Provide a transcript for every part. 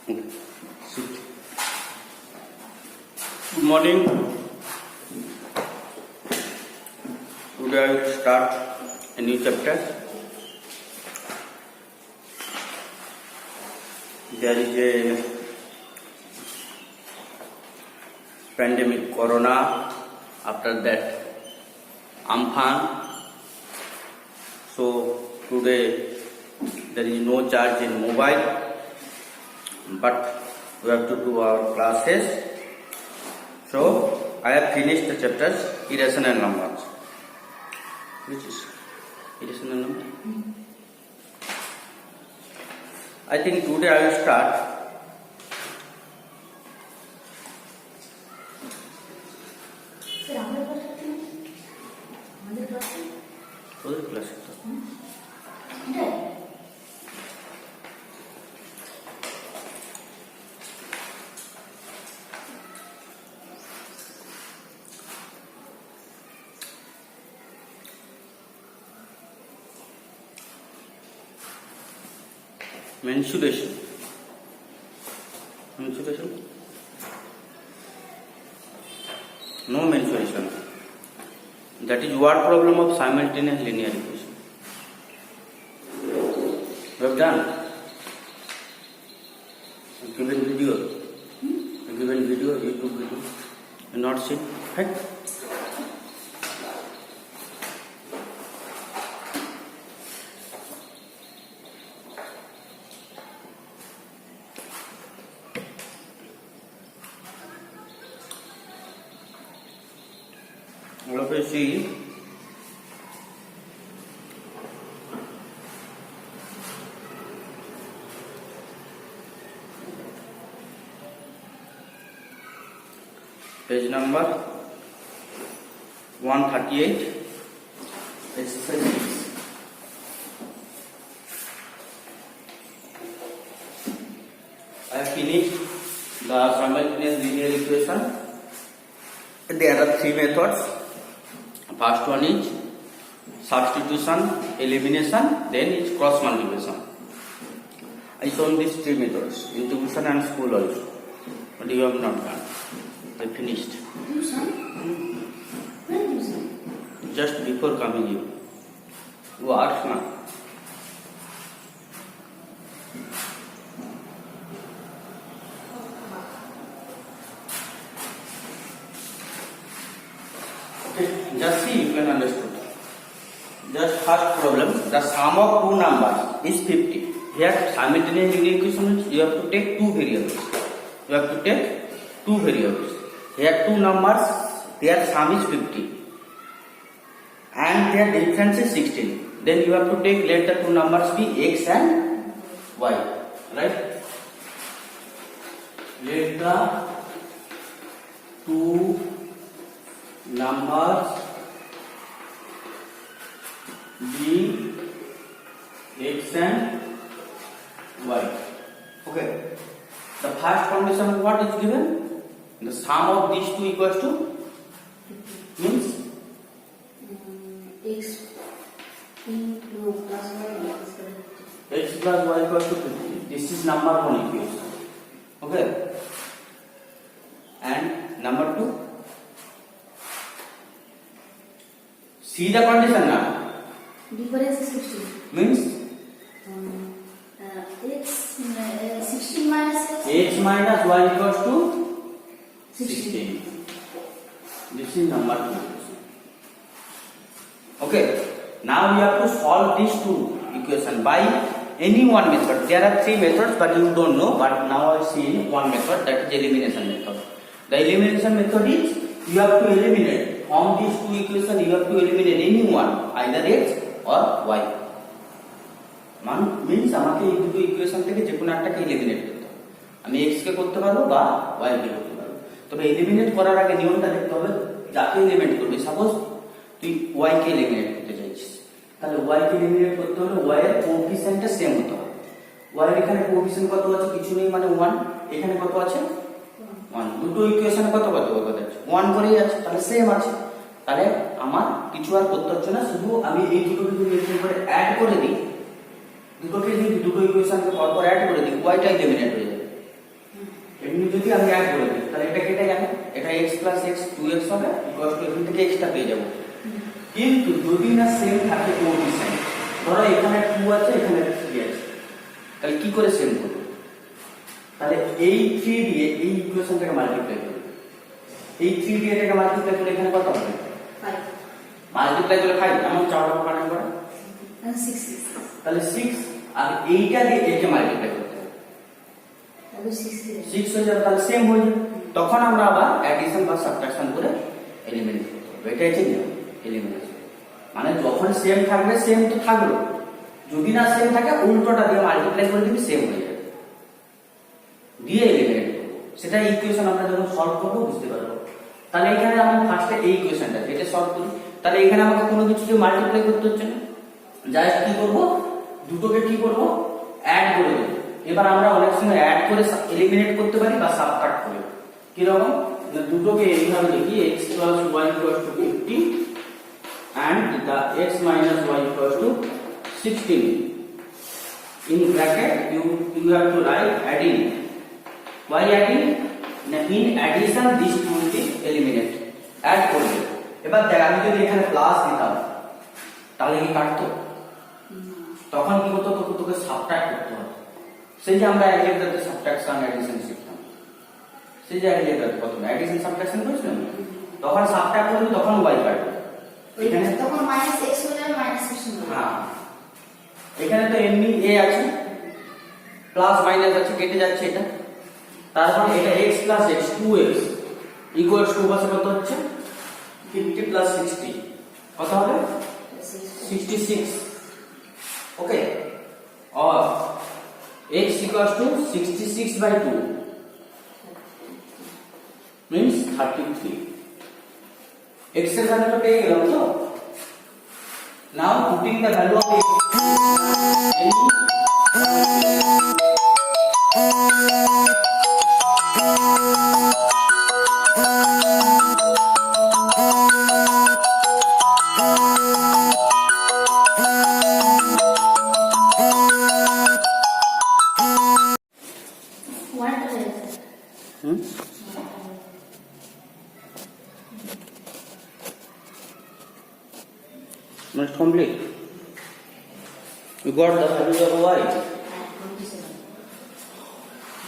Good morning. Today I will start a new chapter. There is a pandemic, Corona. After that, Amphan. So today there is no charge in mobile, but we have to do our classes. So I have finished the chapters irrational numbers. Which is irrational number? I think today I will start class. Mensuration. No mensuration. That is word problem of simultaneous linear equation. We have done. Given video, YouTube video, you not seen, right? All of you see page number 138, exercise 6. I have finished the simultaneous linear equation. There are three methods. First one is substitution, elimination, then is cross multiplication. I shown these three methods in tuition and school also, but you have not done. They finished. Just before coming here. You asked now. Just see, you can understand. Just first problem, the sum of two numbers is 50. Here simultaneous linear equation means you have to take two variables. Here two numbers, their sum is 50 and their difference is 16. Then you have to take, let the two numbers be x and y, right? Let the two numbers be x and y. Okay. The first condition what is given? The sum of these two equals to means x plus y equals to 50. This is number one equation. Okay. And number two. See the condition now. Difference is 16. Means X 16 minus x minus y equals to 16. This is number two. Okay. Now we have to solve these two equations by any one method. There are three methods, but you don't know. But now I see one method, that is elimination method. The elimination method is you have to eliminate from these two equations. You have to eliminate any one, either x or y. Means আমাকে এই দুটো equation থেকে যে কোনো একটাকে eliminate করতে হবে। আমি x কে করতে পারবো বা y কে করতে পারবো। তবে এলিমিনেট করার আগে নিয়মটা দেখতে হবে, যাকে এলিমিনেট করবি, সাপোজ তুই y কে এলিমিনেট করতে চাইছিস, তাহলে y কে এলিমিনেট করতে হলে y এর কোএফিসিয়েন্টটা সেম হতে হবে। y এর এখানে কোএফিসিয়েন্ট কত আছে? কিছু নেই, মানে 1। এখানে কত আছে? 1। দুটো ইকুয়েশনে কত আছে? 1 করেই আছে, তাহলে সেম আছে। তাহলে আমার কিছু আর করতে হচ্ছে না, শুধু আমি এই দুটোকে যদি এরকম করে অ্যাড করে দিই, দুটোকে যদি দুটো ইকুয়েশনকে পরপর অ্যাড করে দিই, ওয়াইটা এলিমিনেট হয়ে যাবে। যদি আমি অ্যাড করে দিই তাহলে এটা কেটে যাবে, এটা x প্লাস x 2x হবে ইকুয়াল টু এখান থেকে xটা পেয়ে যাবো। কিন্তু যদি না সেম থাকে কোএফিসিয়েন্ট, ধরো এখানে 2 আছে এখানে 3 আছে, তাহলে কি করে সেম করব? তাহলে এই 3 দিয়ে এই ইকুয়েশনটাকে মাল্টিপ্লাই করব, এই 3 দিয়ে এটাকে মাল্টিপ্লাই করলে এখানে কত হবে? 5 মাল্টিপ্লাই করলে 5, এমন চারটা কানেক্ট করা, and 6 তাহলে 6 আর এইটা দিয়ে একে মাল্টিপ্লাই করতে হবে, তাহলে 6 6 হয়ে যাবে, তাহলে সেম হয়ে যাবে। তখন আমরা আবার অ্যাডিশন বা সাবট্রাকশন করে এলিমিনেট করতে হবে। এটা হচ্ছে নিয়ম এলিমিনেশন, মানে যখন সেম থাকবে সেম তো থাকলো, যদি না সেম থাকে উল্টোটা দিয়ে মাল্টিপ্লাই করে দিবি, সেম হয়ে যাবে, দিয়ে এলিমিনেট করব। সেটা ইকুয়েশন আমরা যখন সলভ করব বুঝতে পারবো। তাহলে এখানে আমরা ফার্স্টে এই ইকুয়েশনটা এটা সলভ করি, তাহলে এখানে আমাকে কোনো কিছু দিয়ে মাল্টিপ্লাই করতে হচ্ছে না, জাস্ট কি করব, দুটোকে কি করব, অ্যাড করে দেব। এবার আমরা অনেক সময় অ্যাড করে এলিমিনেট করতে পারি বা সাবট্রাক্ট করে। কি রকম, দুটোকে এইভাবে লিখি, x + y = 50 and the x - y = 16. In bracket you have to write adding. Why adding? In addition these two will be eliminated. Add করবে। এবার দেখ আমি যদি এখানে প্লাস দিতাম তাহলে কি কাটতো? তখন কি হতো, তোকে সাবট্রাক্ট করতে হতো। সেই যে আমরা অ্যালিগেটরতে সাবট্রাকশন অ্যাডিশন শিখতাম, সেই যে অ্যালিগেটরতে প্রথমে অ্যাডিশন সাবট্রাকশন করেছিলাম, তখন সাবট্রাক্ট করবি তখন y কাটবে। এখানে তখন -x হলে -6 হবে। হ্যাঁ, এখানে তো এমনি a আছে, প্লাস মাইনাস আছে, কেটে যাচ্ছে এটা, তারপর এটা x + x 2x equals to বসে কত হচ্ছে 50 + 60 কত হবে 66। ওকে, और x = 66/2 means 33। x এর ভ্যালু তো পেয়ে গেলাম তো। Now putting the value of x Not complete. You got the value of y.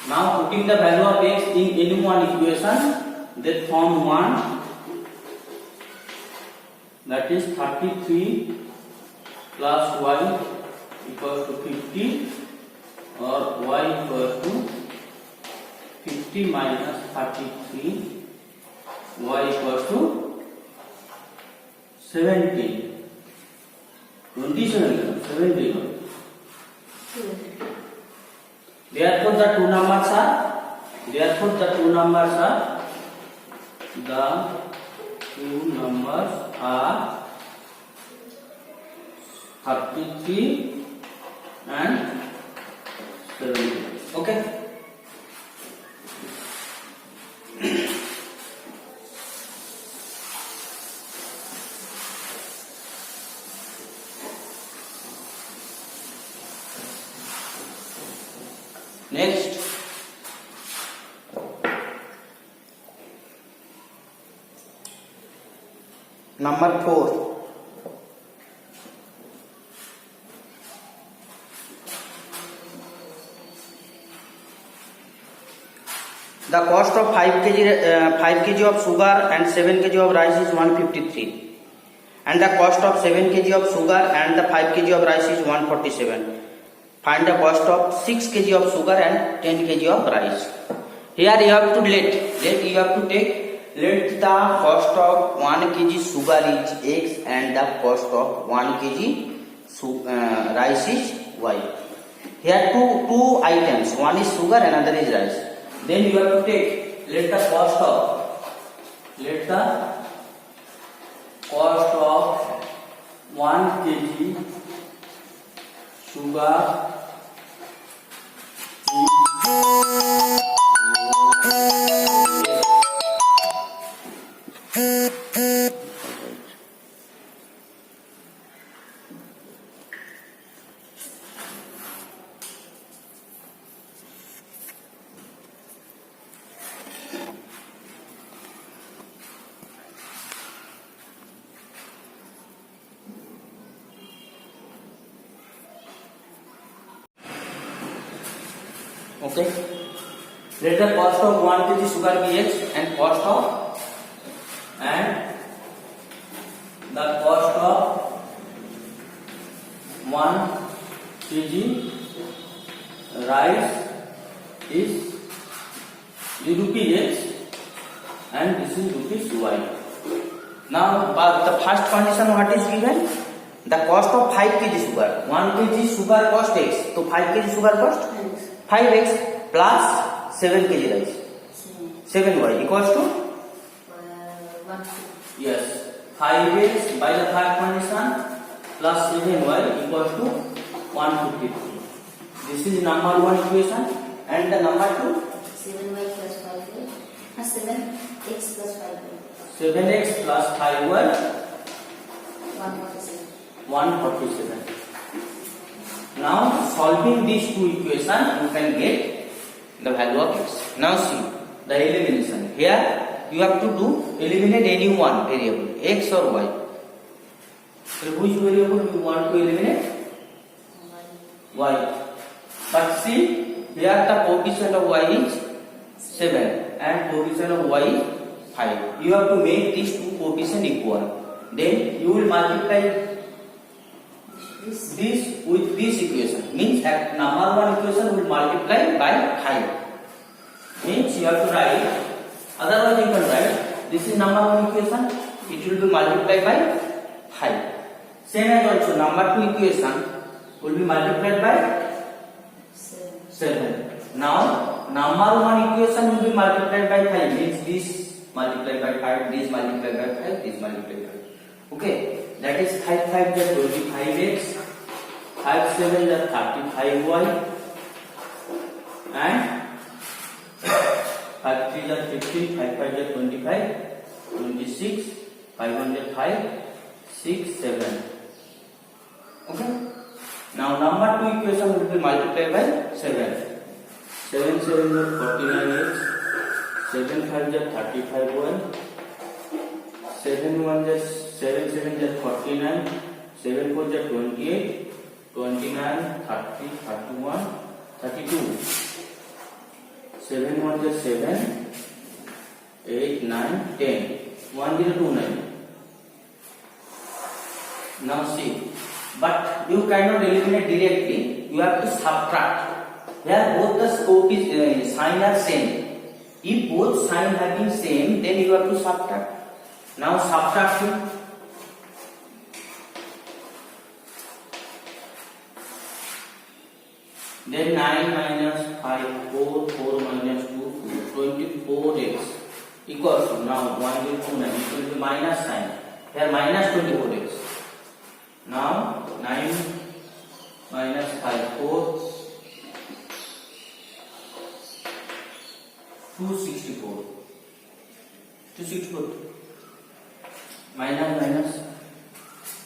Now putting the value of x in any one equation that form one, that is 33 plus y equals to 50 or y equals to 50 minus 33, y equals to 70. 27. Therefore the two numbers are the two numbers are 33 and 70. Okay. Next, number 4. The cost of 5 kg of sugar and 7 kg of rice is 153, and the cost of 7 kg of sugar and the 5 kg of rice is 147. Find the cost of 6 kg of sugar and 10 kg of rice. Here you have to let the cost of 1 kg sugar is x and the cost of 1 kg rice is y. Here two items, one is sugar, another is rice. Then you have to let the cost of 1 kg sugar Okay. Let the cost of 1 kg sugar be x and the cost of 1 kg rice is rupee x and this is rupees y. Now, the first condition what is given? The cost of 5 kg sugar. 1 kg sugar cost x. So 5 kg sugar cost 5x plus 7 kg rice. 7y equals to 150. yes 5x by the third condition plus 7y equals to 153. This is number 1 equation and the number 2 7y plus 5y. 7x plus 5y. 7x plus 5y 147. 147. Now solving these two equations you can get the value of x. Now see the elimination. Here you have to do eliminate any one variable x or y. So which variable you want to eliminate? Y. But see here the coefficient of y is 7 and coefficient of y is 5. You have to make these two coefficients equal. Then you will multiply this with this equation. Means that number 1 equation will multiply by 5. Means you have to write. Otherwise you can write this is number 1 equation. It will be multiplied by 5. Same as also number 2 equation will be multiplied by 7. Now number 1 equation will be multiplied by 5. Means this multiplied by 5, this multiplied by 5, this multiplied by 5. Okay, that is 5 5 is 25x, 5 7 is 35y, and 5 3 is 15, 5 5 is 25, 26, 505, 6 7. Okay. Now number 2 equation will be multiplied by 7. 7 7 is 49x, 7 5 is 35y, 7 1 is 7 7 is 49, 7 4 is 28, 29, 30, 31, 32. 7 1 is 7, 8, 9, 10. 1 0 2 9. Now see, but you cannot eliminate directly. You have to subtract. Here both the scope is sign are same. If both sign have been same, then you have to subtract. Now subtracting. Then 9 minus 5, 4, 4 minus 2, 24x equals to now 1 will 2 9. It will be minus sign. Here minus 24x. Now 9 minus 5, 4, 264. 264. Minus minus.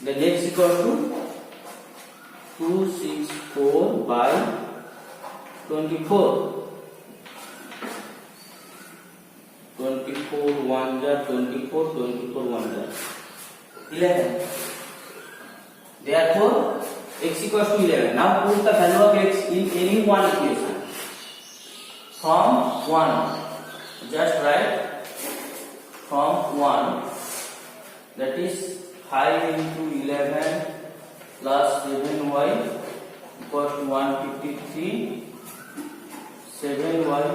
The next equals to 264 by 24. 24 1 jar 24, 24 1 jar 11. Therefore, x equals to 11. Now put the value of x in any one equation. From 1, just write from 1. That is 5 into 11 plus 7y equals to 153. 7y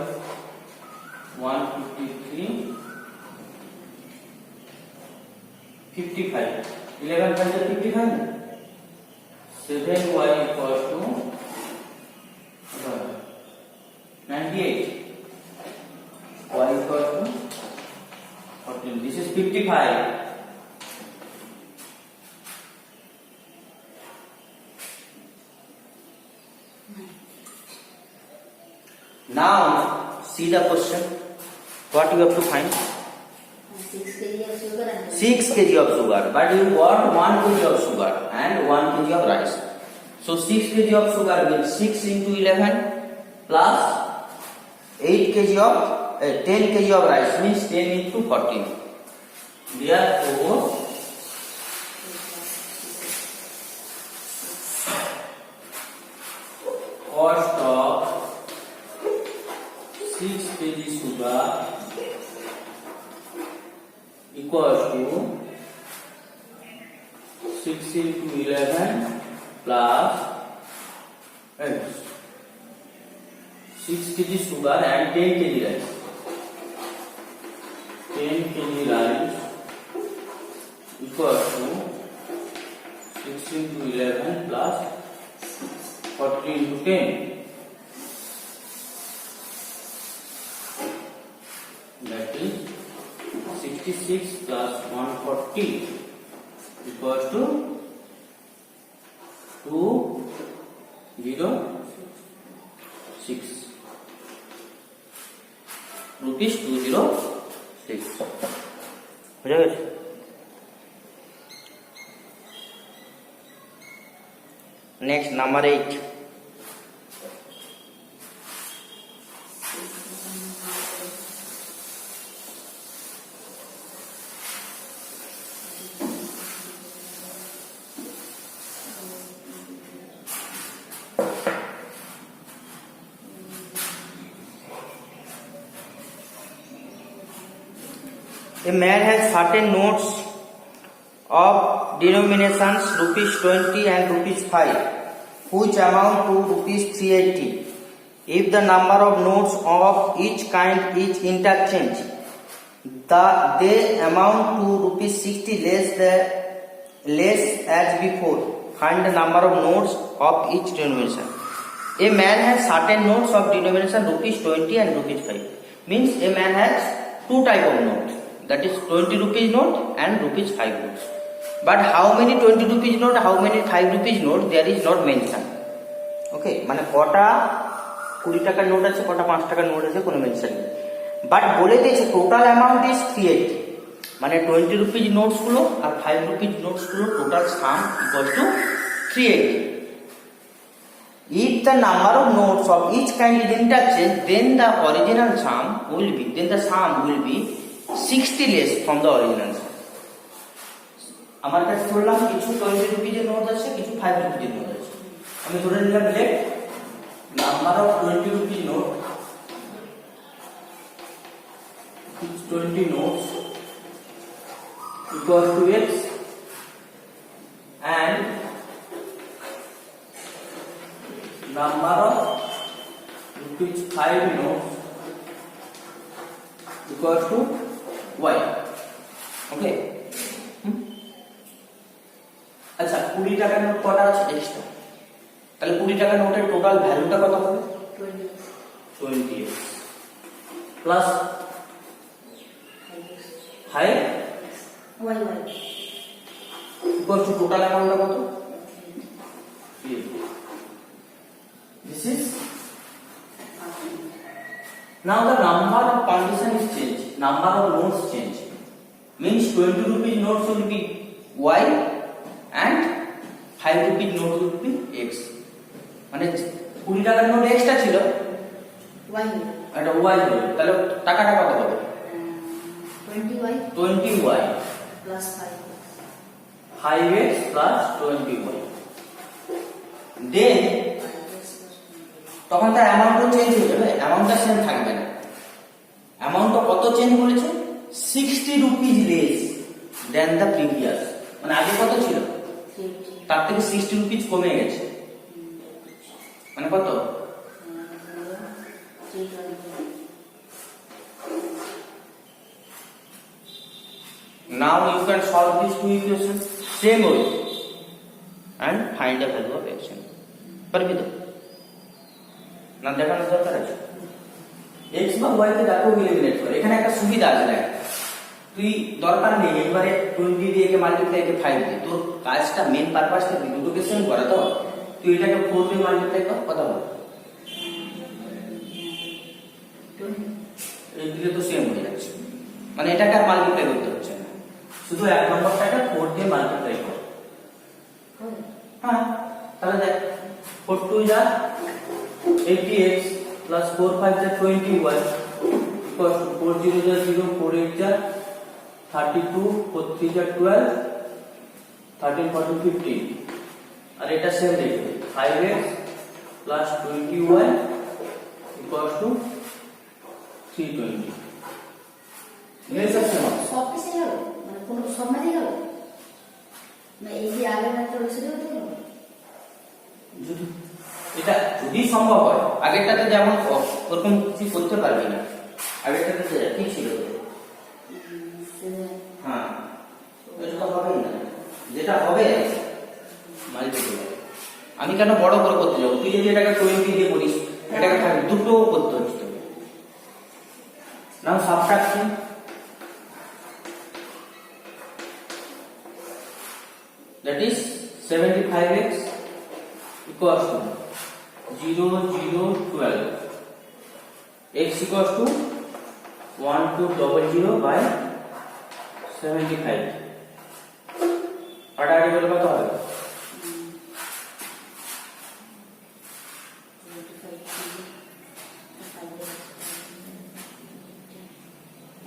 153. 55. 11 times 55. 7y equals to 98. Y equals to 14. This is 55. Now see the question. What you have to find? 6 kg of sugar and 6 kg of sugar, but you want 1 kg of sugar and 1 kg of rice. So 6 kg of sugar means 6 into 11 plus 8 kg of 10 kg of rice means 10 into 14. Therefore, cost of 6 kg sugar equals to 6 into 11 plus 6 kg sugar and 10 kg rice. 10 kg rice equals to 6 into 11 plus 40 into 10. That is 66 plus 140 equals to 206 rupees 206 हो जाएगा। Next number 8 A man has certain notes of denominations rupees 20 and rupees 5, which amount to rupees 380. If the number of notes of each kind is interchanged, they amount to rupees 60 less as before. Find the number of notes of each denomination. A man has certain notes of denomination rupees 20 and rupees 5. Means a man has two type of notes. That is 20 rupees note and rupees 5 notes. But how many 20 rupees note, how many 5 rupees note, there is not mentioned. Okay, মানে কটা 20 টাকার note আছে, কটা 5 টাকার note আছে, কোনো mention নেই। But বলে দিয়েছে টোটাল অ্যামাউন্ট ইজ 380, মানে 20 রুপিজ নোটস গুলো আর 5 রুপিজ নোটস গুলো total some equal to 380. If the number of notes of each kind is interchanged, then the sum will be 60 less from the original sum. আমার কাছে ধরলাম কিছু 20 রুপিজের note আছে, কিছু 5 রুপিজের note আছে। আমি ধরে নিলাম let number of 20 rupees note, 20 notes equals to x, and number of rupees 5 notes equals to y. Okay. আচ্ছা 20 টাকার নোট কটা আছে এক্সট্রা, তাহলে 20 টাকার নোটের টোটাল ভ্যালুটা কত হবে? 20 plus 5 y equals to total amount কত? This is now the number of condition is changed, number of notes change, means 20 rupees notes will be y and 5 rupees note will be x. মানে 20 টাকার note extra ছিল y, এটা y হলো, তাহলে টাকাটা কত হবে? 20y plus 5x plus 20y. Then তখন তার অ্যামাউন্টও চেঞ্জ হয়ে যাবে, অ্যামাউন্টটা সেম থাকবে না। অ্যামাউন্টটা কত চেঞ্জ বলেছে? 60 rupees less than the previous, মানে আগে কত ছিল তার থেকে 60 রুপিজ কমে গেছে, মানে কত? Now you can solve these two equations same way and find the value of x. পারবি তো? না দেখানোর দরকার আছে? x বা y কে দেখো এলিমিনেট করে। এখানে একটা সুবিধা আছে দেখ, তুই দরকার নেই একবারে 20 দিয়ে কে মাল্টিপ্লাই কে 5 দিয়ে, তোর কাজটা মেন পারপাসটা দুটোকে সেম করা, তো তুই এটাকে 4 দিয়ে মাল্টিপ্লাই কর, কত হবে? এই দিকে তো সেম হয়ে যাচ্ছে, মানে এটাকে আর মাল্টিপ্লাই করতে হচ্ছে না, শুধু এক নম্বরটাকে 4 দিয়ে মাল্টিপ্লাই কর। হ্যাঁ, তাহলে দেখ 4 2 যা 80x plus 4 5 যা 20y equals to 4 0 যা 0 4 8 যা 32 4 3 যা 12 13 14 15, আর এটা সেম দেখবে 5x plus 20y equals to 320 मिल सकते हैं সব কিছু হবে মানে কোন সব মাঝে হবে না এই যে আগে একটা ওষুধ হতে হবে এটা যদি সম্ভব হয় আগেরটাতে যেমন ওরকম কিছু করতে পারবি না আগেরটাতে কি ছিল হ্যাঁ এটা তো হবেই না যেটা হবে মাল্টিপ্লাই আমি কেন বড় করে করতে যাবো তুই যদি এটাকে 20 দিয়ে করিস এটাকে দুটো করতে হচ্ছে নাও subtraction that is 75x equals to 0 0 12 x equals to 1200 by 75 আড়াআড়ি বলে কত হবে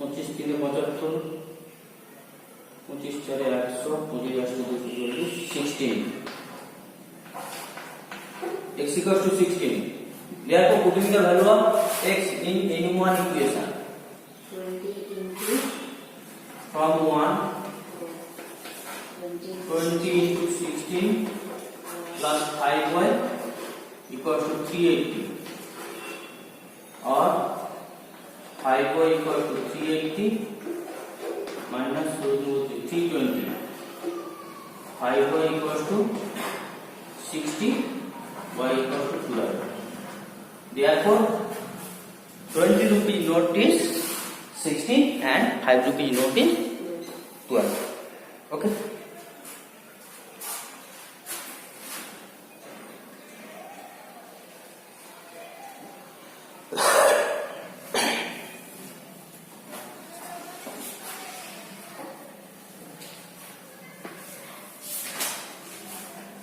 25 3 75 25 4 100 25 240 16 x equals to 16 therefore putting the value of x in any one equation 20 into from 1 20 20 into 16 plus 5y equals to 380 or 5y equals to 380 minus 320 5y equals to 60 y equals to 12 therefore 20 rupee note is 16 and 5 rupee note is 12 okay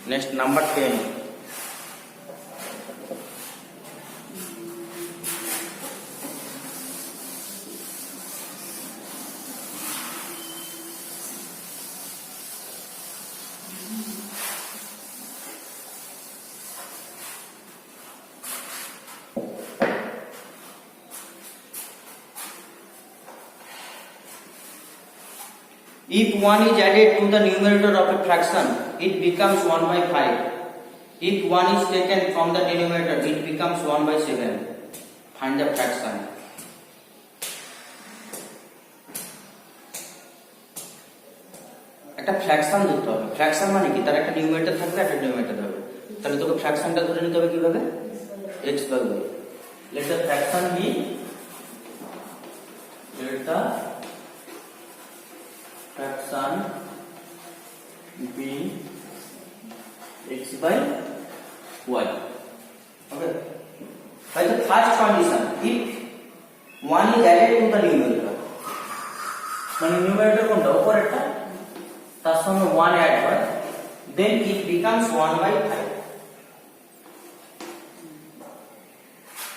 next number 10 If 1 is added to the numerator of a fraction, it becomes 1 by 5. If 1 is taken from the denominator, it becomes 1 by 7. Find the fraction. একটা fraction ধরতে হবে fraction মানে কি তার একটা numerator থাকবে একটা denominator থাকবে তাহলে তোকে ফ্র্যাকশনটা ধরে নিতে হবে কিভাবে x by y let the fraction be fraction be x by y okay by the first condition if 1 is added to the numerator মানে numerator কোনটা উপরেরটা তার সঙ্গে 1 অ্যাড হয় then it becomes 1 by 5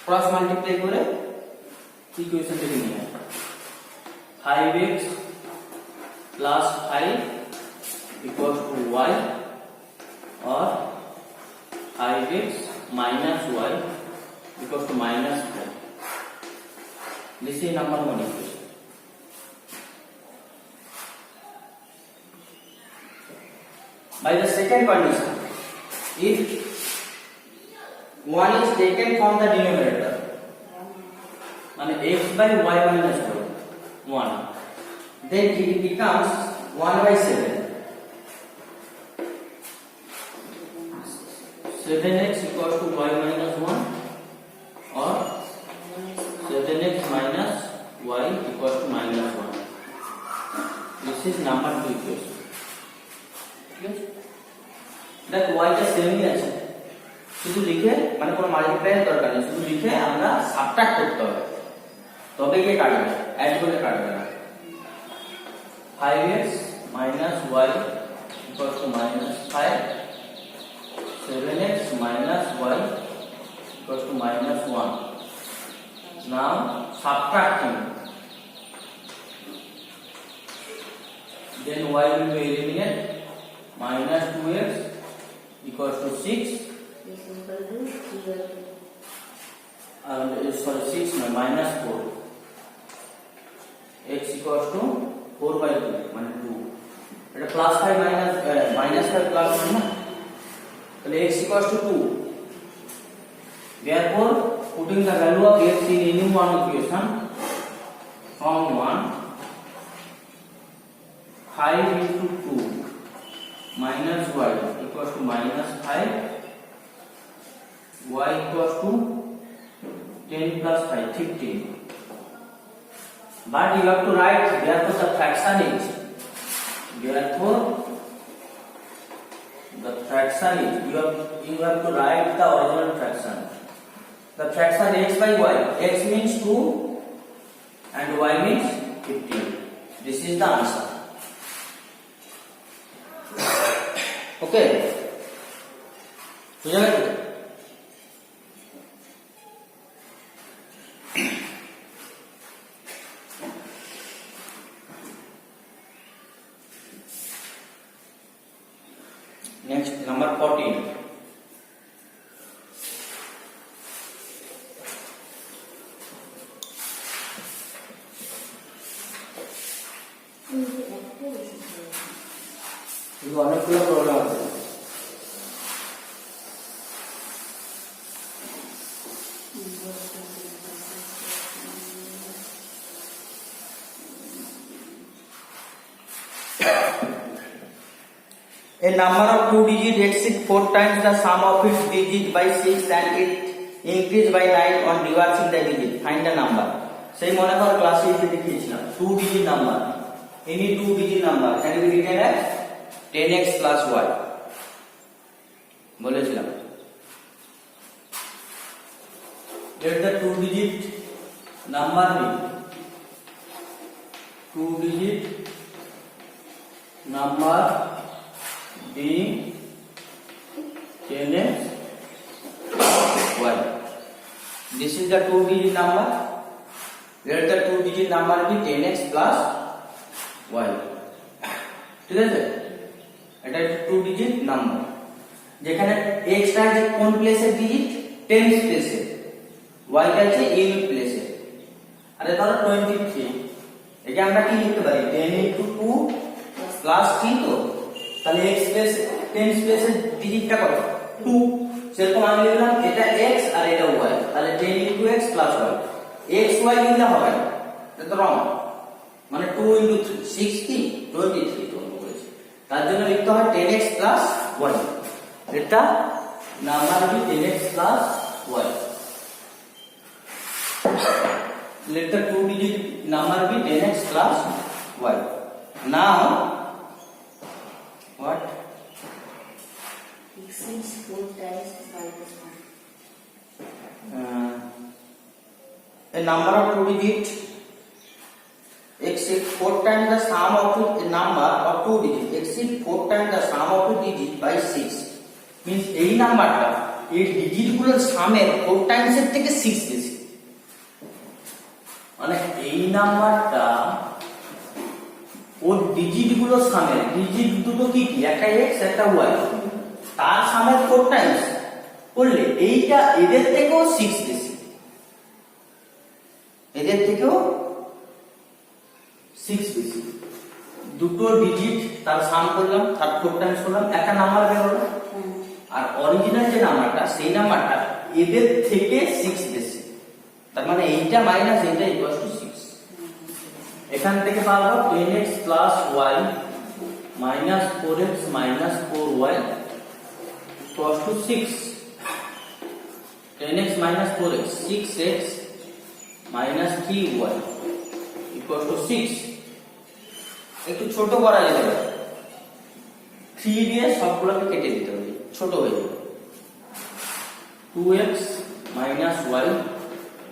cross multiply করে equation থেকে নিয়ে আসে 5x plus 5 equals to y or 5x minus y equals to minus 5 this is number 1 equation by the second condition if 1 is taken from the denominator মানে x by y minus 1 then it becomes 1 by 7 7x equals to y minus 1 or 7x minus y equals to minus 1 this is number 2 equation দেখ y টা সেমই আছে শুধু লিখে মানে কোনো মাল্টিপ্লাইয়ের দরকার নেই শুধু লিখে আমরা সাবট্রাক্ট করতে হবে তবে গিয়ে কাটবে অ্যাড করে কাটবে না 5x minus y equals to minus 5 7x minus y equals to minus 1 now subtracting then y will be eliminated minus 2x equals to 6 this is equal to 0 sorry 6 no minus 4 equals to 4/2 মানে 2 এটা plus 5 minus 5 plus 1 না তাহলে x equals to 2 therefore putting the value of x in any one equation from 1 5 into 2 minus y equals to minus 5 y equals to 10 plus 5 15 but you have to write therefore the fraction is you have to write the original fraction. The fraction x by y, x means 2 and y means 15. This is the answer. Okay, বুঝা গেছে? Next, number 14. অনেকগুলো problem আছে A number of 2 digits exceed 4 times the sum of its digit by 6 and it increase by 9 on reversing the digit. Find the number. সেই মনে করো ক্লাসে এসে দেখিয়েছিলাম 2 digit number. Any 2 digit number can be written as 10x plus y. বলেছিলাম। Let the 2 digit number be 2 digit number being 10x y. This is the 2 digit number. Let the 2 digit number be 10x plus y. ঠিক আছে এটা 2 digit number যেখানে x টা আছে কোন প্লেসের digit 10 প্লেসে y টা আছে in প্লেসে আরে ধরো 23 এটা আমরা কি লিখতে পারি 10 into 2 plus 3 তো তাহলে x প্লেস 10 প্লেসের ডিজিটটা কত 2 সেরকম আমি লিখলাম এটা x আর এটা y তাহলে 10 into x plus y x y লিখলে হবে না এটা রং মানে 2 into 3 60 23 তো বলেছি তার জন্য লিখতে হয় 10x plus y এটা নাম্বার হবে 10x plus y let the 2 digit number be 10x plus y now what exceeds 4 times by this one. A number of 2 digit exceed 4 times the sum of a number of 2 digit exceed 4 times the sum of a digit by 6 means এই নাম্বারটা এই digit গুলোর সামের 4 Times এর থেকে 6 বেশি মানে এই নাম্বারটা ওর ডিজিট গুলোর সামের ডিজিট দুটো কি কি একটা x একটা y তার সামের 4 টাইমস করলে এইটা এদের থেকেও 6 বেশি এদের থেকেও 6 বেশি দুটো ডিজিট তার সাম করলাম তার 4 টাইমস করলাম একটা নাম্বার বের হলো আর অরিজিনাল যে নাম্বারটা সেই নাম্বারটা এদের থেকে 6 বেশি তার মানে এইটা মাইনাস এইটা ইকুয়াল টু 6 এখান থেকে পাবো 10x plus y minus 4x minus 4y equals to 6 10x minus 4x 6x minus 3y equals to 6 একটু ছোট করা যেতে পারে 3 দিয়ে সবগুলোকে কেটে দিতে হবে ছোট হয়ে যাবে 2x minus y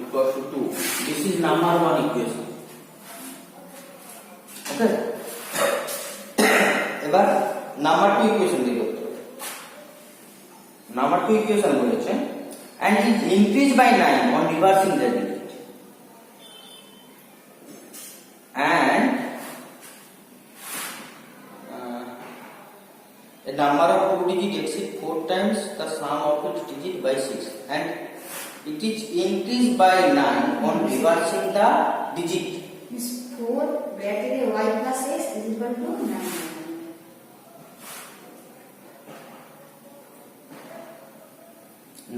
equals to 2 this is number 1 equation okay এবার নাম্বার 2 ইকুয়েশন দিয়ে করতে হবে নাম্বার 2 ইকুয়েশন বলেছে and it increase by 9 on reversing the digit and a number of 2 digit exceed 4 times the sum of its digit by 6 and it is increased by 9 on reversing the digit This 4 4 ব্র্যাকেটে y plus x is equal to 9।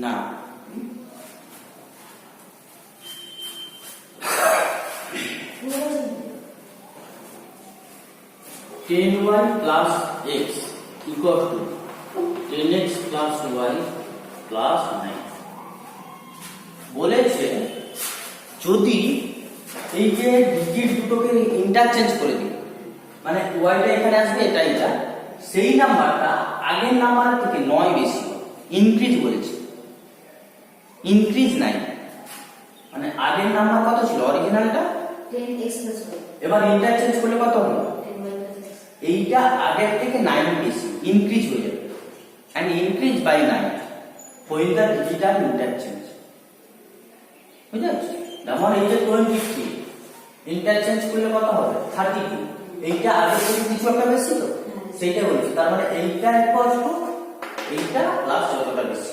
না, 10y plus x equal to 10x plus y plus 9 বলেছে যদি এই যে digit দুটোকে interchange করে দিই, মানে ওয়াইটা এখানে আসবে এটা সেই নাম্বারটা আগের নাম্বার থেকে 9 বেশি ইনক্রিজ বলেছে, ইনক্রিজ 9, মানে আগের নাম্বার কত ছিল অরিজিনালটা 10x plus y, এবার ইন্টারচেঞ্জ করলে কত হলো 10y plus x। এইটা আগের থেকে 9 বেশি ইনক্রিজ হয়ে যাবে, and increase by 9 when the digital interchange, বুঝতে পারছো? যেমন এইটা 23 ইন্টারচেঞ্জ করলে কত হবে 32, এইটা আগে থেকে কিছু একটা বেশি তো সেইটা বলছি, তার মানে এইটা ইকুয়াল টু এইটা প্লাস যতটা বেশি,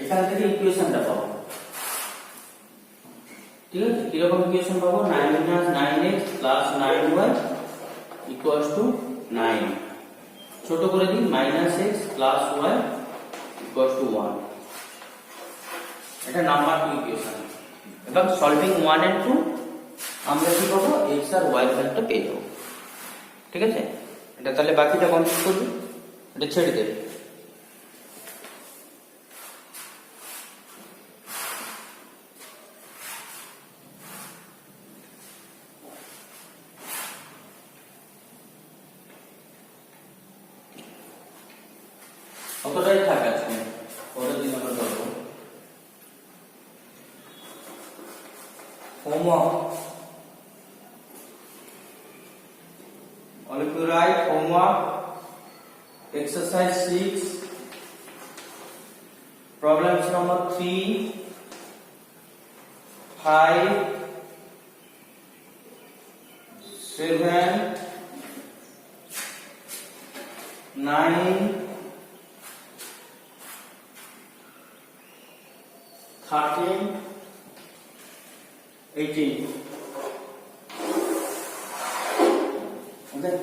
এখান থেকে ইকুয়েশনটা পাবো। ঠিক আছে, কিরকম ইকুয়েশন পাবো 9 - 9x plus 9y equals to 9, ছোট করে দিই -x plus y equals to 1, এটা নাম্বার 2 ইকুয়েশন। এবার সলভিং 1 and 2 আমরা কি পাবো x আর y ভ্যালুটা পেয়ে যাবো। ঠিক আছে, এটা তাহলে বাকিটা কমপ্লিট করবি, এটা ছেড়ে দেবে। অতটাই থাকে আজকে, পরের দিন আমরা করবো homework. All of you write homework exercise 6 problems number 3, 5, 7, 9, 13, 18. Okay.